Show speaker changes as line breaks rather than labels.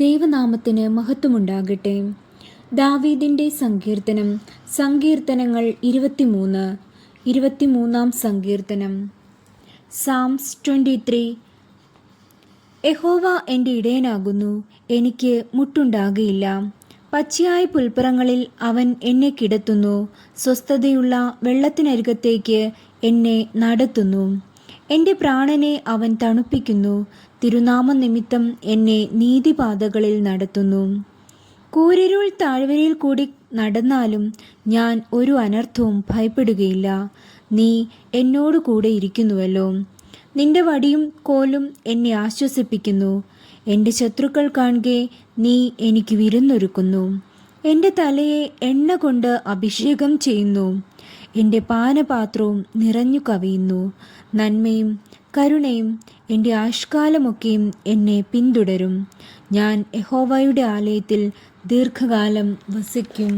ദൈവനാമത്തിന് മഹത്വമുണ്ടാകട്ടെ. ദാവീദിൻ്റെ സങ്കീർത്തനം. സങ്കീർത്തനങ്ങൾ 23. സങ്കീർത്തനം. സാംസ് 23. യഹോവ എൻ്റെ ഇടയനാകുന്നു, എനിക്ക് മുട്ടുണ്ടാകുകയില്ല. പച്ചയായ പുൽപ്പുറങ്ങളിൽ അവൻ എന്നെ കിടത്തുന്നു, സ്വസ്ഥതയുള്ള വെള്ളത്തിനരികത്തേക്ക് എന്നെ നടത്തുന്നു. എൻ്റെ പ്രാണനെ അവൻ തണുപ്പിക്കുന്നു, തിരുനാമനിമിത്തം എന്നെ നീതിപാതകളിൽ നടത്തുന്നു. കൂരിരുൾ താഴ്വരയിൽ കൂടി നടന്നാലും ഞാൻ ഒരു അനർത്ഥവും ഭയപ്പെടുകയില്ല. നീ എന്നോട് കൂടെ ഇരിക്കുന്നുവല്ലോ. നിന്റെ വടിയും കോലും എന്നെ ആശ്വസിപ്പിക്കുന്നു. എൻ്റെ ശത്രുക്കൾ കാണുകെ നീ എനിക്ക് വിരുന്നൊരുക്കുന്നു. എൻ്റെ തലയെ എണ്ണ കൊണ്ട് അഭിഷേകം ചെയ്യുന്നു. എൻ്റെ പാനപാത്രവും നിറഞ്ഞു കവിയുന്നു. നന്മയും കരുണയും എൻ്റെ ആയുഷ്കാലമൊക്കെയും എന്നെ പിന്തുടരും. ഞാൻ യഹോവയുടെ ആലയത്തിൽ ദീർഘകാലം വസിക്കും.